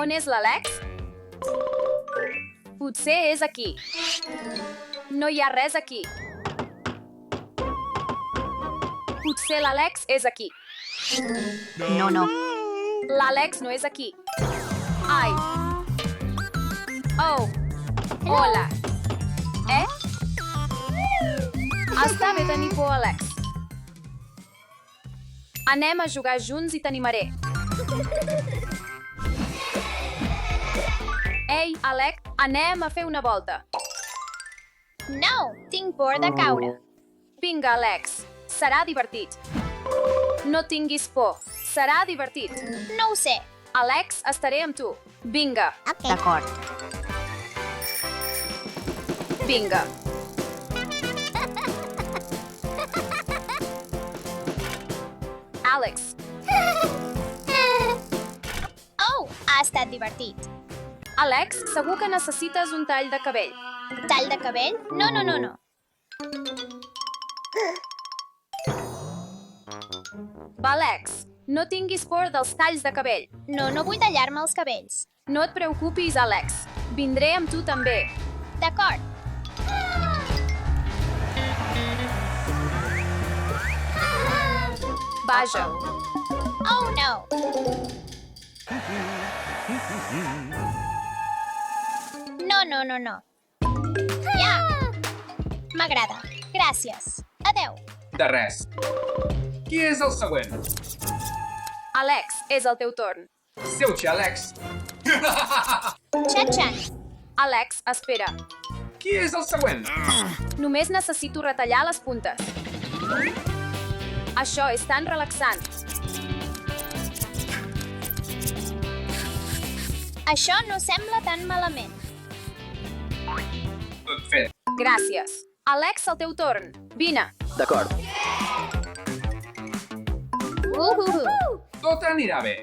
On és l'Alex? Potser és aquí. No hi ha res aquí. Potser l'Alex és aquí. No. L'Alex no és aquí. Ai. Oh. Hola. Està bé tenir por, Alex. Anem a jugar junts i t'animaré. Ei, Alex, anem a fer una volta. No, tinc por de caure. Vinga, Alex. Serà divertit. No tinguis por. Serà divertit. No ho sé. Alex, estaré amb tu. Vinga, D'acord. vinga. Alex, Oh, ha estat divertit. Alex, segur que necessites un tall de cabell. Tall de cabell? No. Va, Alex, no tinguis por dels talls de cabell. No vull tallar-me els cabells. No et preocupis, Alex. Vindré amb tu també. D'acord. Vaja. Oh, no. No. Ja. M'agrada. Gràcies. Adeu. De res. Qui és el següent? Alex, és el teu torn. Seu-te, Alex. Txan. Alex, espera. Qui és el següent? Només necessito retallar les puntes. Això és tan relaxant. Això no sembla tan malament. Tot fet. Gràcies. Alex, el teu torn. Vine. D'acord. Tot anirà bé.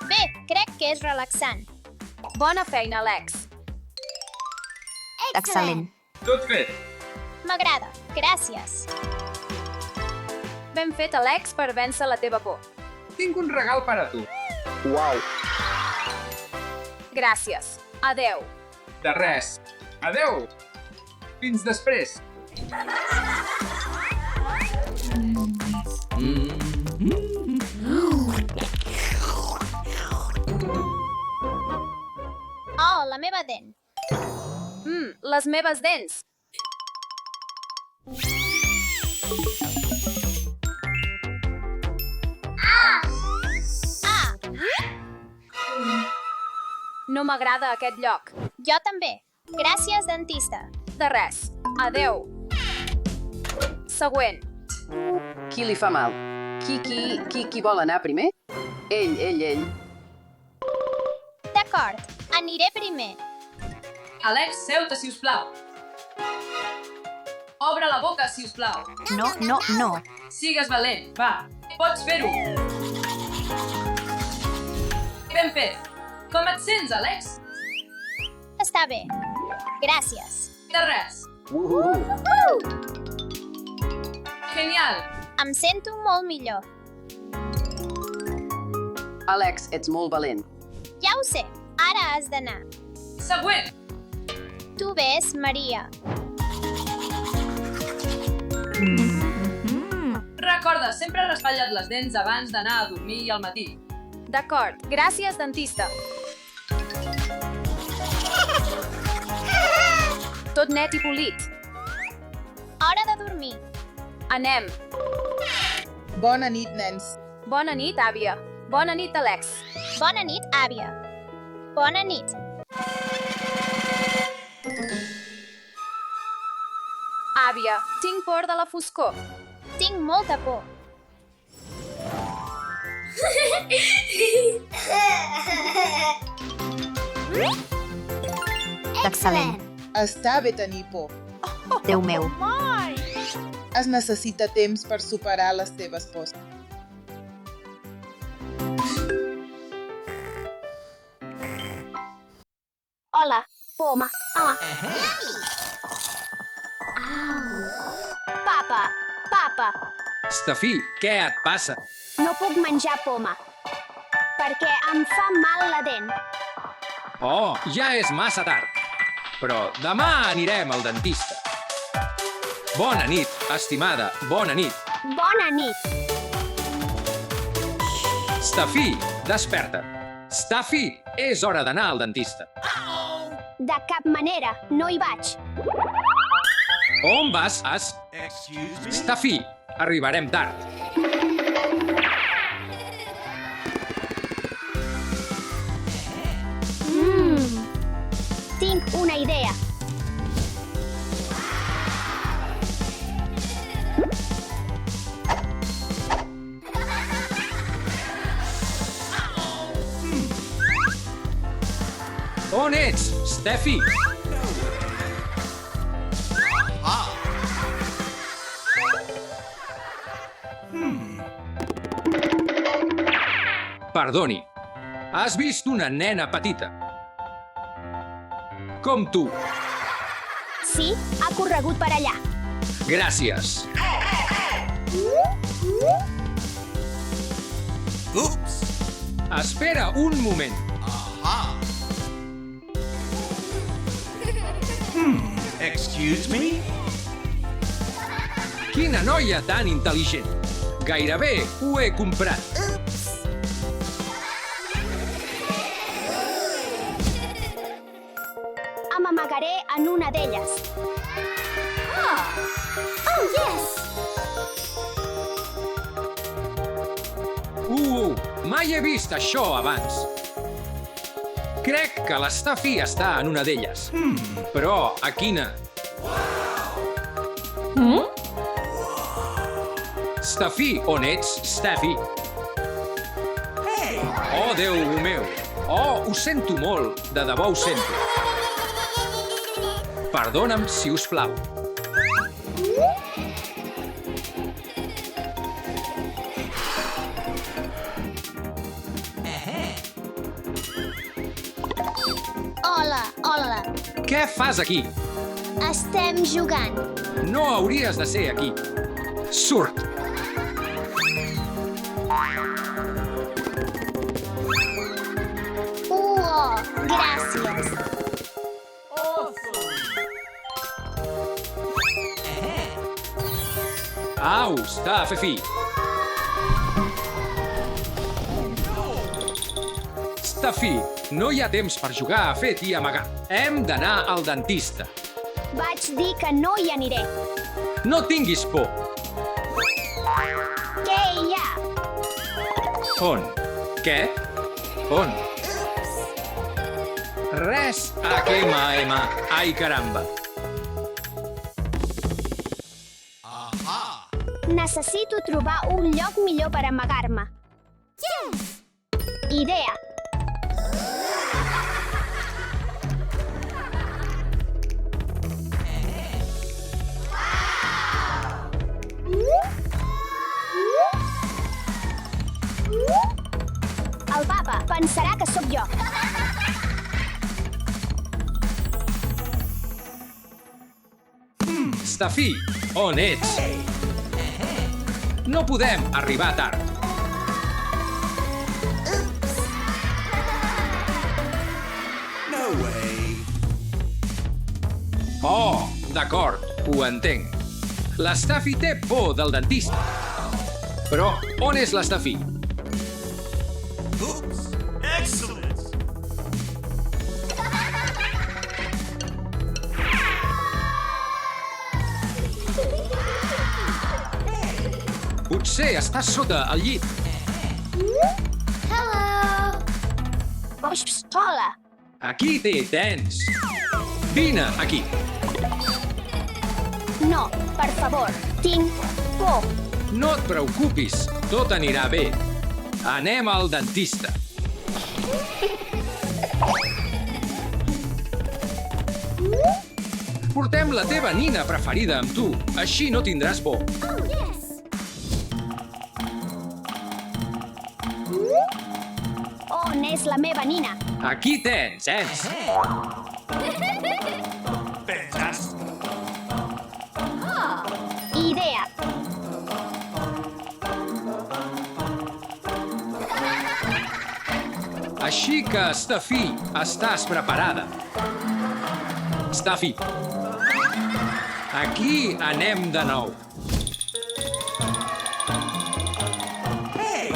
Bé, crec que és relaxant. Bona feina, Alex. Excel·lent. Tot fet. M'agrada. Gràcies. Ben fet, Alex, per vèncer la teva por. Tinc un regal per a tu. Uau. Gràcies. Adeu. De res. Adeu. Fins després. Oh, la meva dent. Les meves dents. Ah, No m'agrada aquest lloc. jo també. Gràcies, dentista. De res. Adeu. Següent. Qui li fa mal? Qui vol anar primer? Ell. D'acord. Aniré primer. Alex, seu-te, si us plau. Obre la boca, si us plau. No. Sigues valent, va. Pots fer-ho. Ben fet. Com et sents, Alex? Està bé. Gràcies. De res. Genial. Em sento molt millor. Alex, ets molt valent. Ja ho sé. Ara has d'anar. Següent. Tu ves, Maria. Recorda, sempre raspalla't les dents abans d'anar a dormir al matí. D'acord. Gràcies, dentista. Tot net i polit. Hora de dormir. Anem. Bona nit, nens. Bona nit, àvia. Bona nit, Alex. Bona nit, àvia. Bona nit. Àvia, tinc por de la foscor. Tinc molta por. Excel·lent. Està bé tenir por. Déu meu. Es necessita temps per superar les teves pors. Hola, poma. Papa, Stefí, què et passa? no puc menjar poma. Perquè em fa mal la dent. Oh, ja és massa tard. Però demà anirem al dentista. Bona nit, estimada, bona nit. Bona nit. Stefí, desperta. Stefí, és hora d'anar al dentista. De cap manera, no hi vaig. On vas, Stefí, arribarem tard. Tinc una idea. On ets, Stefí? Perdoni, has vist una nena petita? Com tu. Sí, ha corregut per allà. Gràcies. Espera un moment. Excuse me? Quina noia tan intel·ligent. Gairebé ho he comprat. M'amagaré en una d'elles. Oh, yes! Mai he vist això abans. Crec que l'Stefí està en una d'elles. Però a quina? Stefí, on ets, Stefí? Oh, Déu meu. Oh, ho sento molt. De debò ho sento. Perdona'm, si us plau. Hola. Què fas aquí? Estem jugant. No hauries de ser aquí. Surt. Gràcies. Au, Stefí. Stefí, no hi ha temps per jugar a fet i amagar. Hem d'anar al dentista. Vaig dir que no hi aniré. No tinguis por. Què hi ha? On? Què? On? Res. H-M-M. Ai, caramba. Necessito trobar un lloc millor per amagar-me. Idea. El papa pensarà que sóc jo. Stefí, on ets? No podem arribar tard. No way. Oh, d'acord, ho entenc. L'Stefí té por del dentista. Però on és l'Stefí? Oops. Excellent. Potser està sota el llit. Hello. Hola. Aquí t'hi tens. Vine aquí. No, per favor. Tinc por. No et preocupis, tot anirà bé. Anem al dentista. Portem la teva nina preferida amb tu, així no tindràs por. On és la meva nina? Aquí tens. Fantastic. Idea. Així que, Stuffy, estàs preparada? Stuffy. Aquí anem de nou. Hey!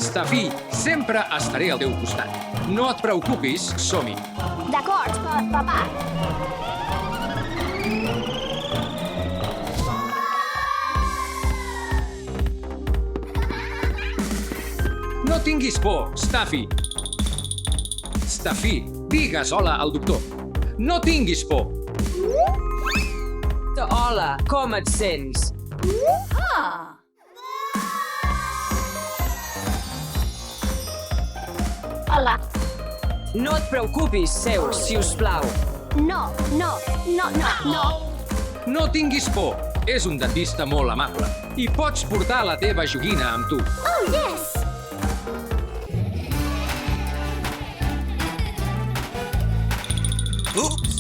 Stuffy, sempre estaré al teu costat. No et preocupis, som-hi. D'acord, papà. No tinguis por, Stuffy. Stuffy, digues hola al doctor. No tinguis por. Hola, com et sents? Hola. No et preocupis, seu, si us plau. No. No tinguis por. És un dentista molt amable. I pots portar la teva joguina amb tu. Oh, yes! Oops!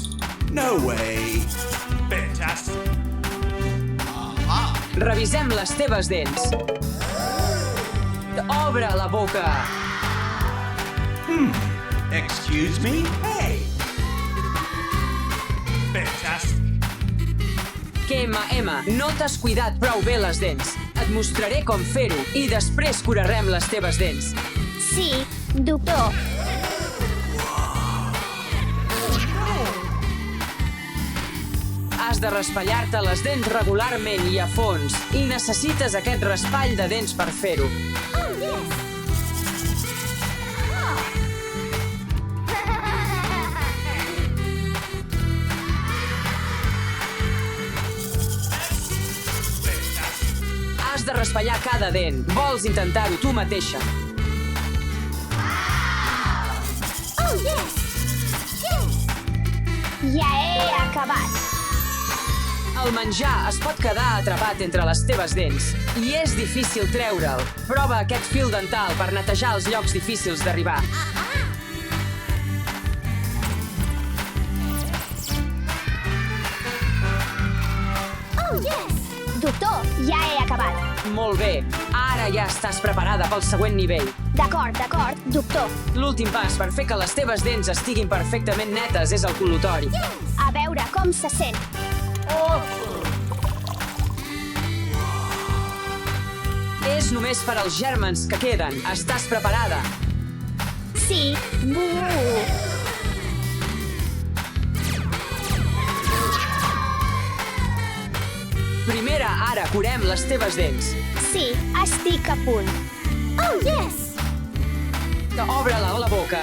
No way! Fantastic! Revisem les teves dents. Obre la boca. Excuse me? Hey! Fantastic! Emma, no t'has cuidat prou bé les dents. Et mostraré com fer-ho i després curarem les teves dents. Sí, doctor. Has de raspallar-te les dents regularment i a fons. I necessites aquest raspall de dents per fer-ho. Oh, yes! Has de raspallar cada dent. Vols intentar-ho tu mateixa. Oh, yes! Ja he acabat. El menjar es pot quedar atrapat entre les teves dents i és difícil treure'l. Prova aquest fil dental per netejar els llocs difícils d'arribar. Oh, yes! Doctor, ja he acabat. Molt bé. Ara ja estàs preparada pel següent nivell. D'acord, doctor. L'últim pas per fer que les teves dents estiguin perfectament netes és el col·lutori. A veure com se sent. És només per als gèrmens que queden. Estàs preparada? Sí. Primera, ara curem les teves dents. Sí, estic a punt. Oh, yes! Obre-la a la boca.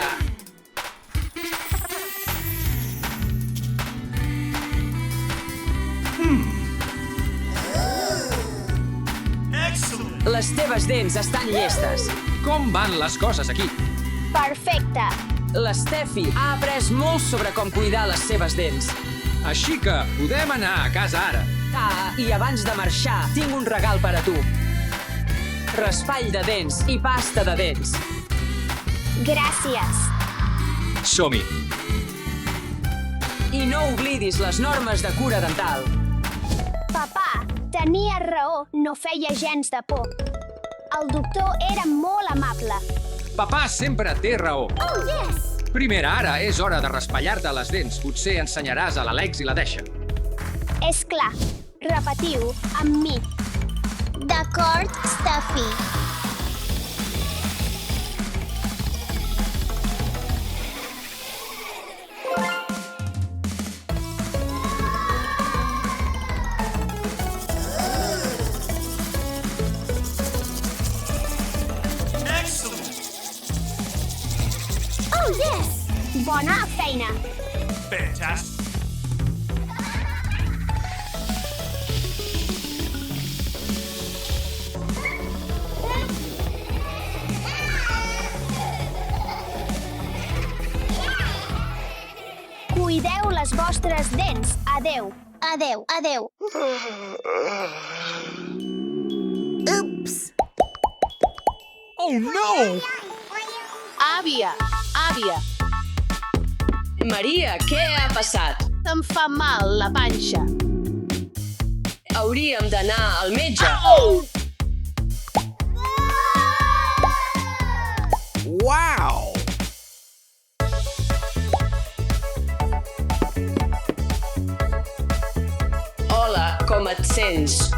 Excellent! Les teves dents estan llestes. Com van les coses aquí? Perfecte. L'Steffi ha après molt sobre com cuidar les seves dents. Així que podem anar a casa ara. I abans de marxar, tinc un regal per a tu. Raspall de dents i pasta de dents. Gràcies. Som-hi. I no oblidis les normes de cura dental. Papà, tenia raó, no feia gens de por. El doctor era molt amable. Papà sempre té raó. Oh, yes! Primera, ara és hora de raspallar-te les dents. Potser ensenyaràs a l'Alex i la Deixa. És clar. Repetiu amb mi. D'acord, Stuffy. Excellent! Oh, yes! Bona feina. Fantastic! Cuideu les vostres dents. Adeu. Adeu. Ups! Oh no! Àvia! Maria, què ha passat? Em fa mal la panxa. Hauríem d'anar al metge. Wow! Hola, com et sents?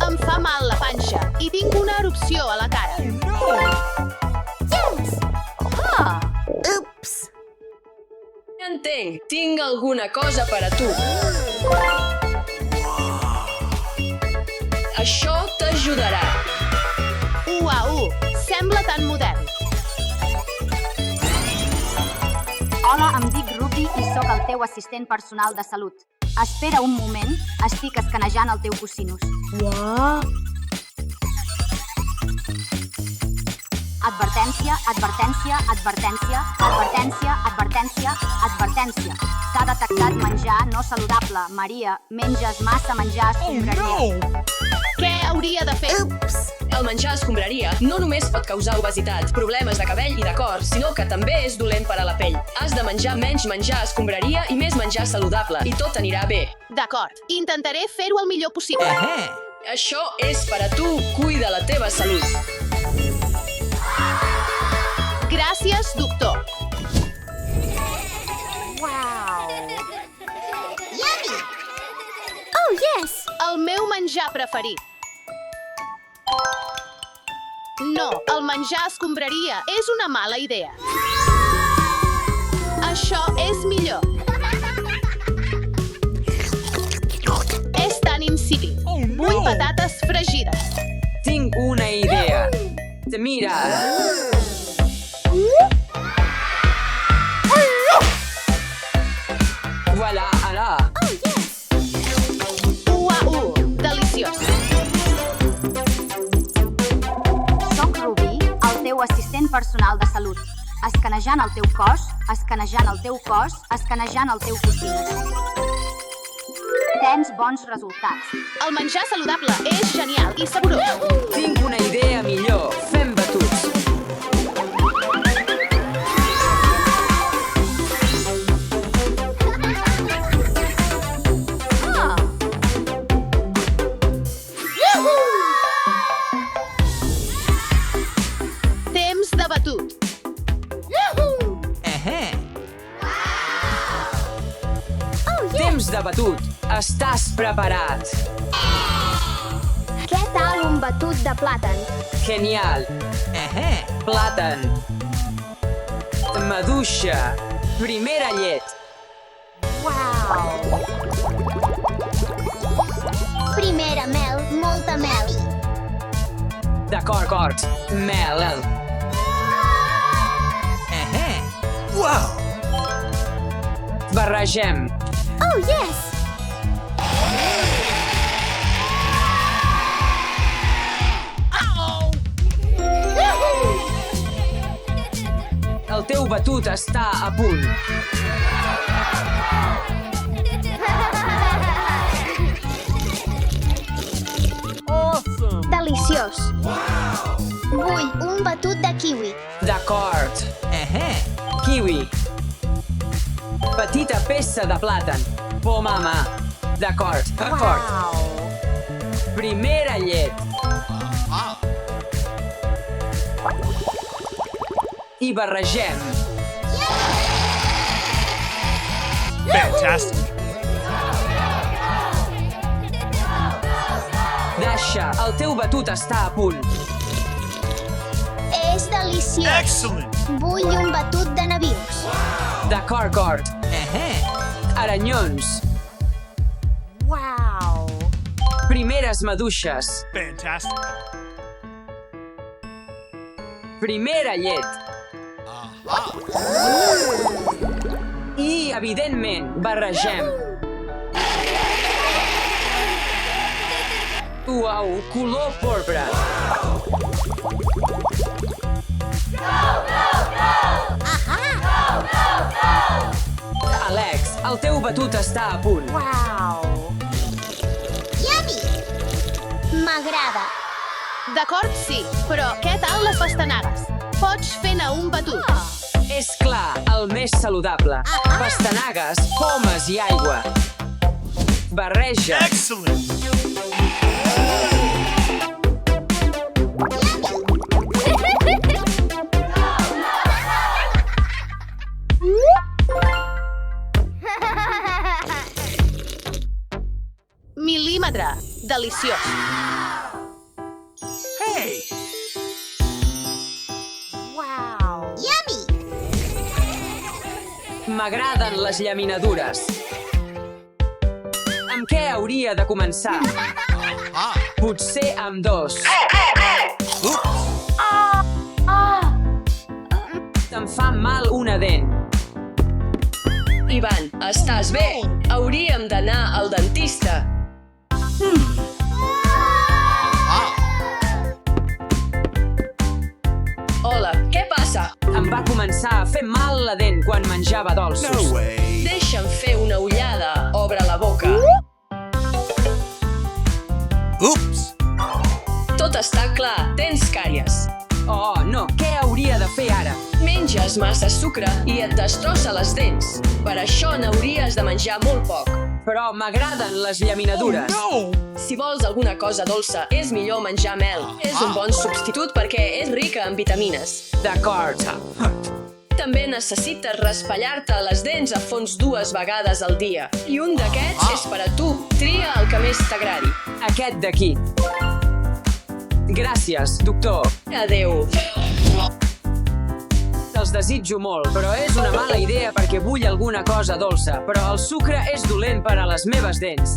Em fa mal la panxa i tinc una erupció a la cara. Oops. Entenc, tinc alguna cosa per a tu. Això t'ajudarà. Uau, sembla tan modern. Hola, em dic Ruby i sóc el teu assistent personal de salut. Espera un moment, estic escanejant el teu cosinus. Advertència, advertència, advertència, advertència, advertència, advertència. S'ha detectat menjar no saludable. Maria, menges massa menjar escombraria. Què hauria de fer? Oops. El menjar escombraria no només pot causar obesitat, problemes de cabell i de cor, sinó que també és dolent per a la pell. Has de menjar menys menjar escombraria i més menjar saludable, i tot anirà bé. D'acord, intentaré fer-ho el millor possible. Això és per a tu, cuida la teva salut. Gràcies, doctor. Yummy. Oh, yes. El meu menjar preferit. No, el menjar escombraria és una mala idea. Això és millor. És tan insípid. Vull patates fregides. Tinc una idea. Mira. Voilà, ara. Uau, deliciós. Soc Ruby, el teu assistent personal de salut. Escanejant el teu cos, escanejant el teu cos, escanejant el teu cosinus. Tens bons resultats. El menjar saludable és genial i saborós. Tinc una idea millor. Fem batuts. Temps de batut. Temps de batut. Estàs preparat. Què tal un batut de plàtan? Genial. Plàtan. Maduixa. Primera llet. Primera mel, molta mel. D'acord. Mel. Wow! Barregem. Oh, yes. El teu batut està a punt. Deliciós. Vull un batut de kiwi. D'acord. Kiwi. Petita peça de plàtan. Poma a mà. D'acord. Primera llet. I barregem. Fantastic. Dasha, el teu batut està a punt. És deliciós. Excellent. Vull un batut de nabius. D'acord. Aranyons. Primeres maduixes. Fantastic. Primera llet. I, evidentment, barregem. Uau, color porpra. Alex, el teu batut està a punt. Yummy! M'agrada. D'acord, sí, però què tal les pastanagues? Pots fer-ne un batut. És clar, el més saludable. Pastanagues, pomes i aigua. Barreja. Excellent. Mil·límetre. Deliciós. Hey! Yummy! M'agraden les llaminadures. Amb què hauria de començar? Potser amb 2. Te'n fa mal una dent. Ivan, estàs bé? Hauríem d'anar al dentista. Hola, què passa? Em va començar a fer mal la dent quan menjava dolços. No way! Deixa'm fer una ullada. Obre la boca. Oops! Tot està clar, tens càries. Oh, no, què hauria de fer ara? Menges massa sucre i et destrossa les dents. Per això n'hauries de menjar molt poc. Però m'agraden les llaminadures. No! Si vols alguna cosa dolça, és millor menjar mel. És un bon substitut perquè és rica en vitamines. D'acord. També necessites raspallar-te les dents a fons 2 vegades al dia. I un d'aquests és per a tu. Tria el que més t'agradi. Aquest d'aquí. Gràcies, doctor. Adéu. Te'ls desitjo molt, però és una mala idea perquè vull alguna cosa dolça. Però el sucre és dolent per a les meves dents.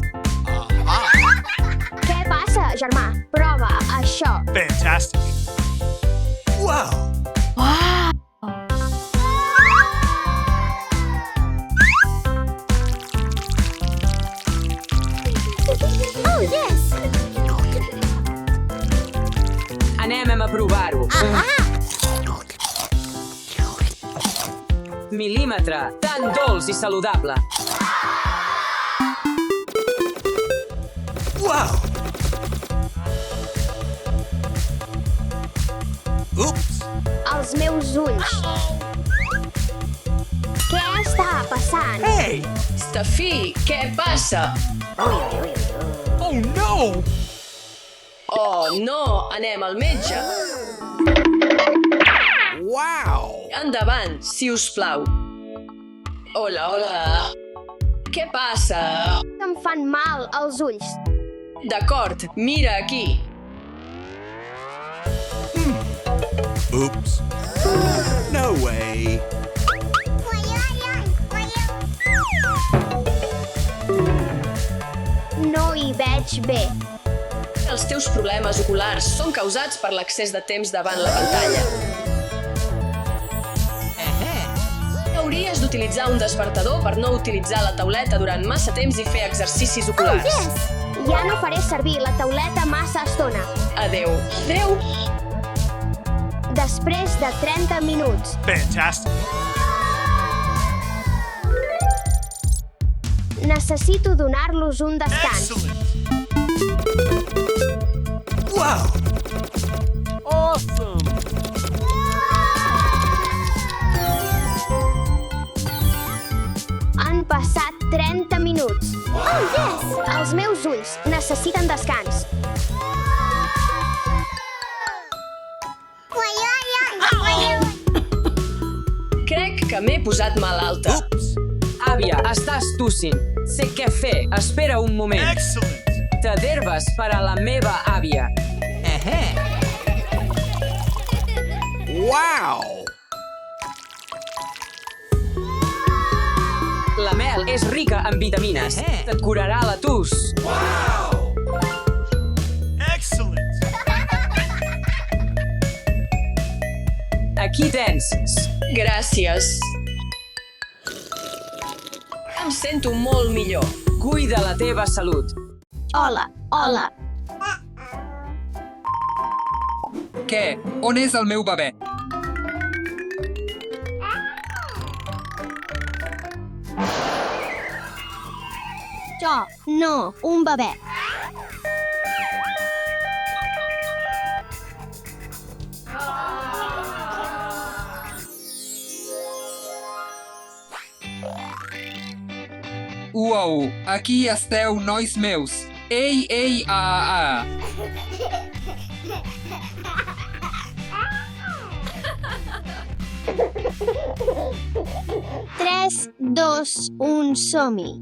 Què passa, germà? Prova això. Fantastic! Wow! Oh, yes! Anem a provar-ho. Mil·límetre, tan dolç i saludable. Wow! Oops! Els meus ulls. Què està passant? Hey! Stefí, què passa? Oh no! Oh, no, anem al metge. Wow! Endavant, si us plau. Hola, hola. Què passa? Em fan mal els ulls. D'acord, mira aquí. Oops! No way! No hi veig bé. Els teus problemes oculars són causats per l'excés de temps davant la pantalla. Hauries d'utilitzar un despertador per no utilitzar la tauleta durant massa temps i fer exercicis oculars. Oh, yes! Ja no faré servir la tauleta massa estona. Adéu. Adéu. Després de 30 minuts. Fantastic! Necessito donar-los un descans. Excellent! Wow! Awesome! Han passat 30 minuts. Oh, yes! Els meus ulls necessiten descans. Crec que m'he posat malalta. Oops! Àvia, estàs tossint. Sé què fer. Espera un moment. Excellent! T'aderves per a la meva àvia. Wow! La mel és rica en vitamines. Et curarà la tos. Excellent! Aquí tens. Gràcies. Em sento molt millor. Cuida la teva salut. Hola, hola. Què? On és el meu bebè? Jo, no, un bebè. Uau, aquí esteu, nois meus. Ei, Tres, dos, un, som-hi.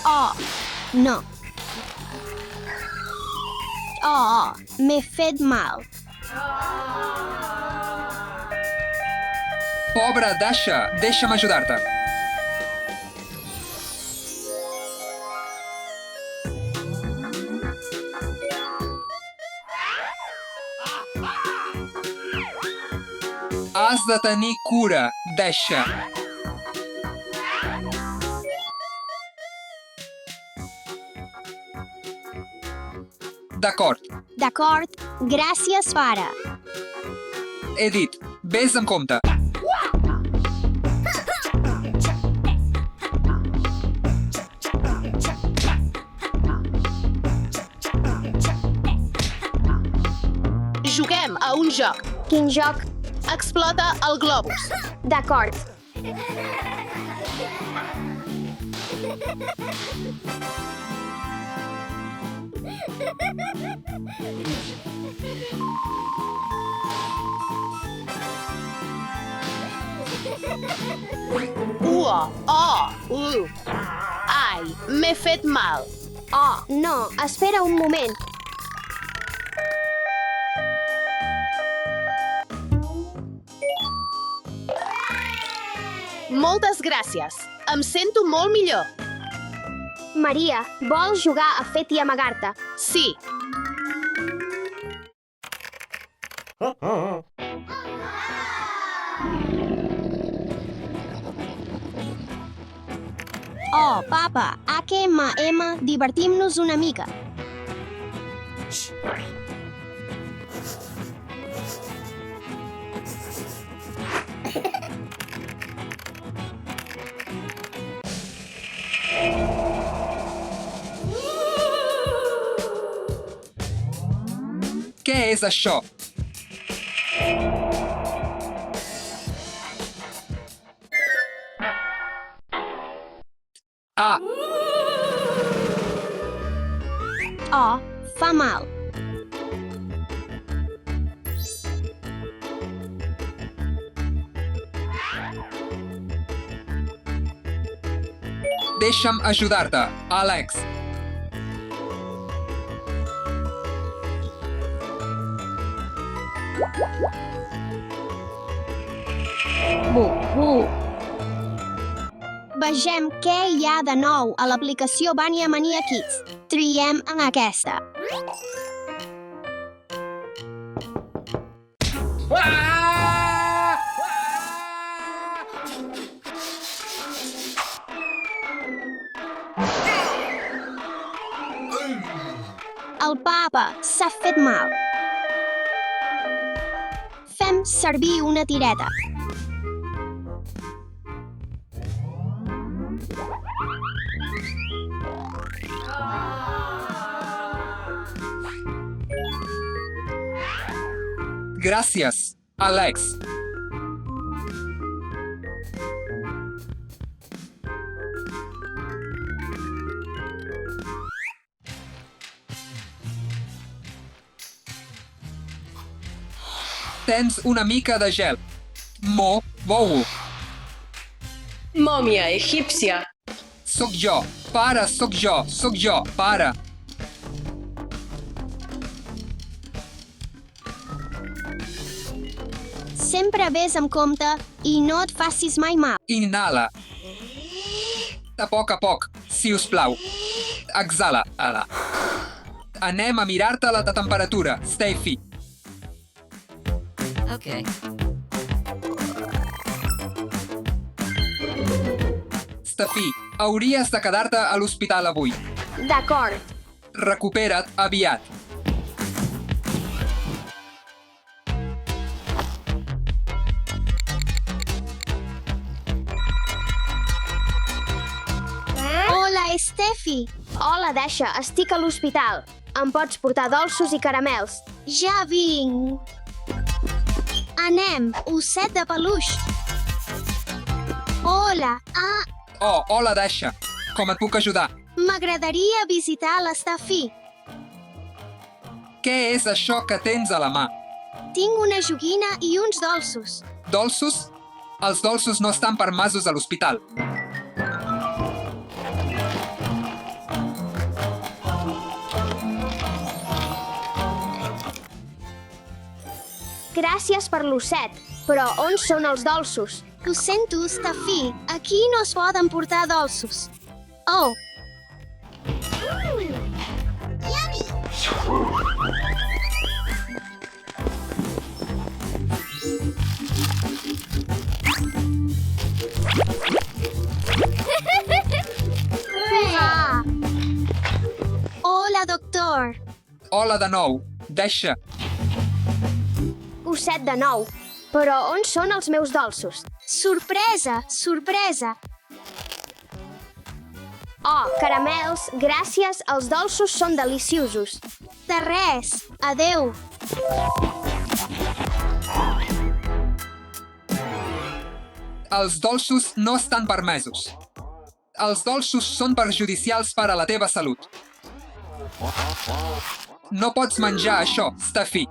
Oh, no. Oh, m'he fet mal. Pobra Dasha, deixa'm ajudar-te. Has de tenir cura, Dasha. D'acord, D'acord, gràcies, pare. he dit, vés amb compte. Juguem a un joc. Quin joc? Explota el globus. D'acord. Ai, m'he fet mal. Oh, no, espera un moment. Moltes gràcies. Em sento molt millor. Maria, vols jugar a fet i amagar-te? Sí. Oh, papa, divertim-nos una mica. Què és això? Ah, Oh, fa mal. deixa'm ajudar-te, Alex. Vegem què hi ha de nou a l'aplicació Vania Mania Kids. Triem en aquesta. El papa s'ha fet mal. Fem servir una tireta. Gràcies, Alex. Tens una mica de gel. Bou. Mòmia egípcia. Sóc jo. Para, sóc jo. Para. Sempre vés amb compte i no et facis mai mal. Inhala. A poc, si us plau. Exhala. Ala. Anem a mirar-te la temperatura, Steffi. Okay. Steffi, hauries de quedar-te a l'hospital avui. D'acord. Recupera't aviat. Hola, Steffi. Hola, Dasha, estic a l'hospital. Em pots portar dolços i caramels. Ja vinc. Anem, osset de peluix. Hola. Oh, hola, Dasha. Com et puc ajudar? M'agradaria visitar l'Estafi. Què és això que tens a la mà? Tinc una joguina i uns dolços. Dolços? Els dolços no estan permesos a l'hospital. Gràcies per l'osset, però on són els dolços? Ho sento, Stafi. Aquí no es poden portar dolços. Oh. Hurrà! Hola, doctor. Hola de nou. Dasha. Osset de nou. Però on són els meus dolços? Sorpresa, sorpresa. Oh, caramels, gràcies, els dolços són deliciosos. De res, adeu. Els dolços no estan permesos. Els dolços són perjudicials per a la teva salut. No pots menjar això, Stafi.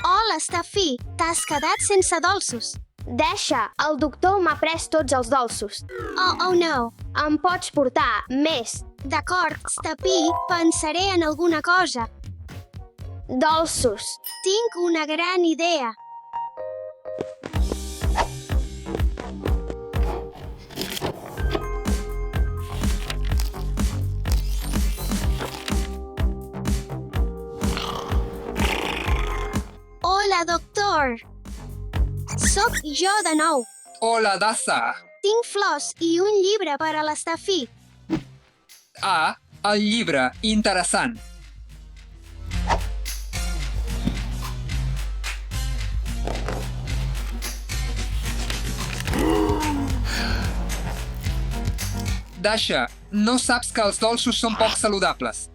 Hola, Stafi. T'has quedat sense dolços. Deixa, el doctor m'ha pres tots els dolços. Oh no. Em pots portar més. D'acord, Stafi, pensaré en alguna cosa. Dolços. Tinc una gran idea. Hola, doctor. Soc jo de nou. Hola, Dassa. Tinc flors i un llibre per a l'Estafi. Ah, el llibre. Interessant. Dasha, no saps que els dolços són poc saludables.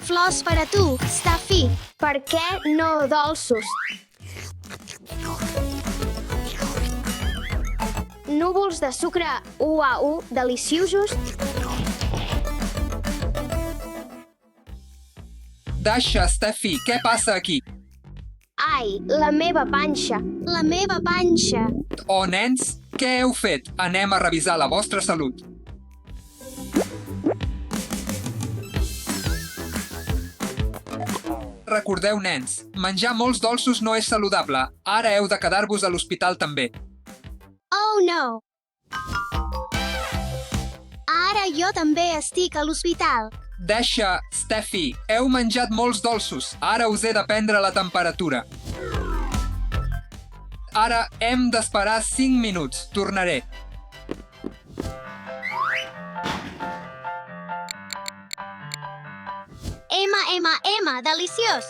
Flors per a tu, Stafi. Per què no dolços? Núvols de sucre UAU deliciosos. Dasha, Stafi, què passa aquí? Ai, la meva panxa. La meva panxa. Oh, nens, què heu fet? Anem a revisar la vostra salut. Recordeu, nens, menjar molts dolços no és saludable. Ara heu de quedar-vos a l'hospital també. Oh, no. Ara jo també estic a l'hospital. Dasha, Stafi, heu menjat molts dolços. Ara us he de prendre la temperatura. Ara hem d'esperar 5 minuts. Tornaré. Deliciós.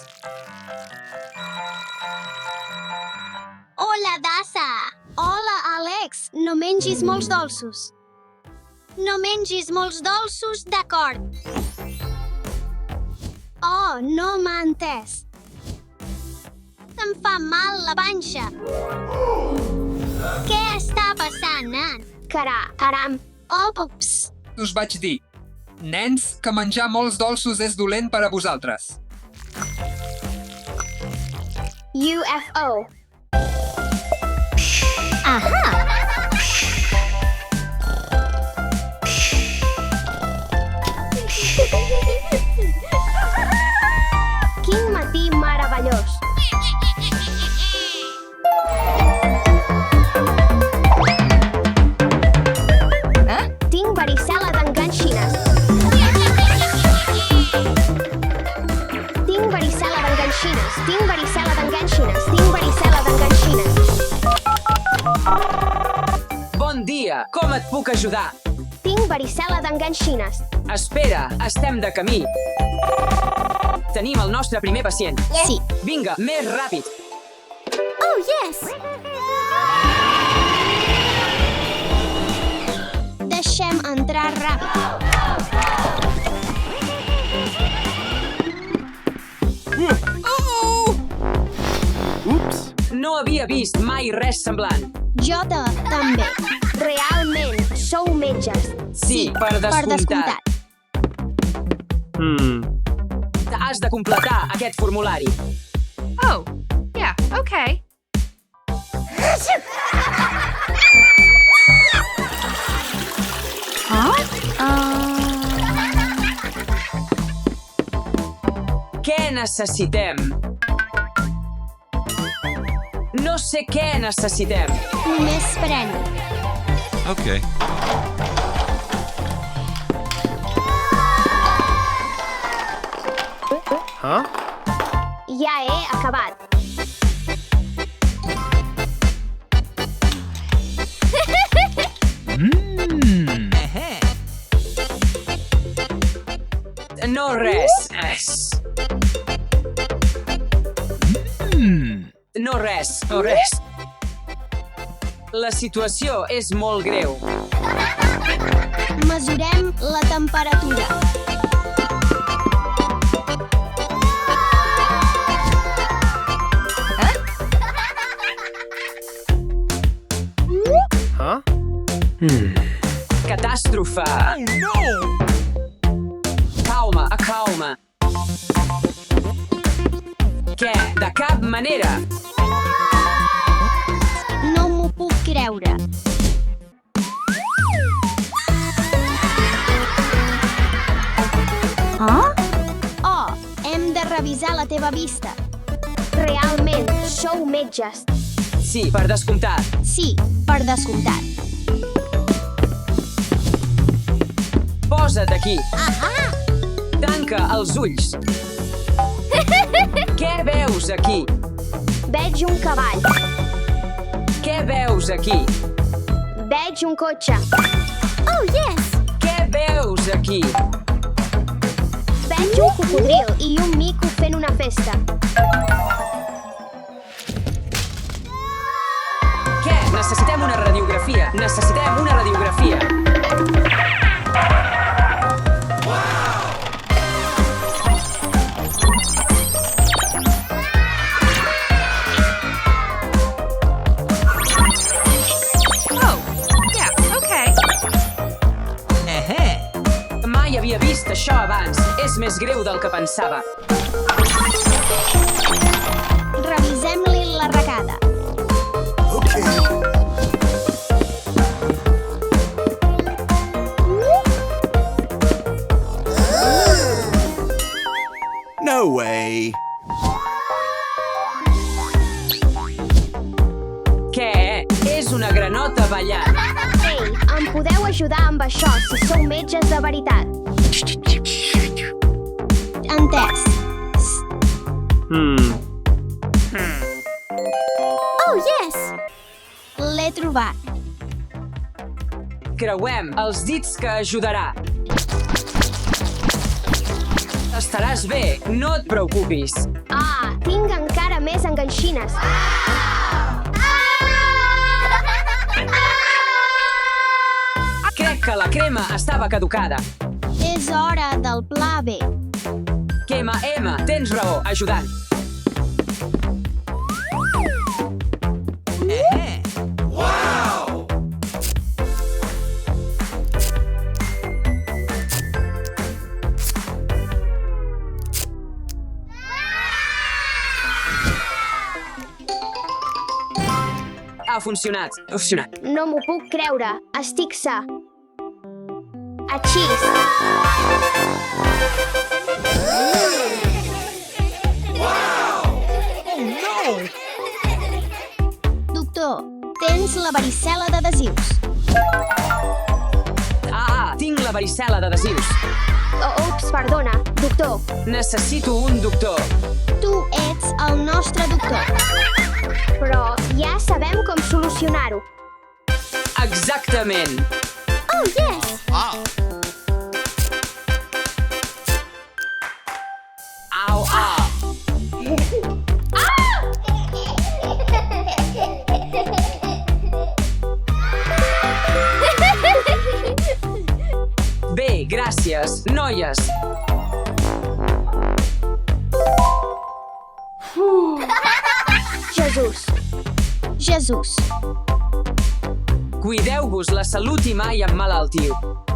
Hola, Dassa. Hola, Àlex. No mengis molts dolços. No mengis molts dolços, d'acord. Oh, no m'ha entès. Em fa mal la panxa. Què està passant, nen? Caram. Oh, ups. Us vaig dir, nens, que menjar molts dolços és dolent per a vosaltres. UFO. Aha! Quin matí meravellós. Tinc varicel·la d'enganxines. Tinc varicel·la d'enganxines. Tinc varicel·la d'enganxines. Tinc varicel·la d'enganxines. Bon dia, com et puc ajudar? Tinc varicel·la d'enganxines. Espera, estem de camí. Tenim el nostre primer pacient. Sí. Vinga, més ràpid. Oh, yes! Deixem entrar ràpid. Ups. No havia vist mai res semblant. Jo també. Realment, sou metges. Sí, per descomptat. Has de completar aquest formulari. Oh, yeah, okay. Què necessitem? No sé què necessitem. Només pren. Okay. Ja he acabat. No res. No res, no res. La situació és molt greu. Mesurem la temperatura. Catàstrofe. Calma. Què? De cap manera. No m'ho puc creure. Oh, hem de revisar la teva vista. Realment, sou metges. Sí, per descomptat. Sí, per descomptat. Posa't aquí. Tanca els ulls. Què veus aquí? Veig un cavall. Què veus aquí? Veig un cotxe. Oh, yes! Què veus aquí? Veig un cocodril i un mico fent una festa. Què? Necessitem una radiografia. Necessitem una radiografia. Mai havia vist això abans. És més greu del que pensava. Revisem-li l'arracada. No way. Què? És una granota ballant. Ei, em podeu ajudar amb això si sou metges de veritat. Entès. Oh, yes! L'he trobat. Creuem els dits que ajudarà. Estaràs bé, no et preocupis. Ah, tinc encara més enganxines. Crec que la crema estava caducada. És hora del pla B. M, tens raó, ajudant. Ha funcionat. No m'ho puc creure. Estic sa. Achís. Doctor, tens la varicel·la d'adhesius. Tinc la varicel·la d'adhesius. Ups, perdona, doctor. Necessito un doctor. Tu ets el nostre doctor. Però ja sabem com solucionar-ho. Exactament. Oh, yes! Au, gràcies, noies. Jesús. Jesús. Cuideu-vos la salut i mai emmalaltiu.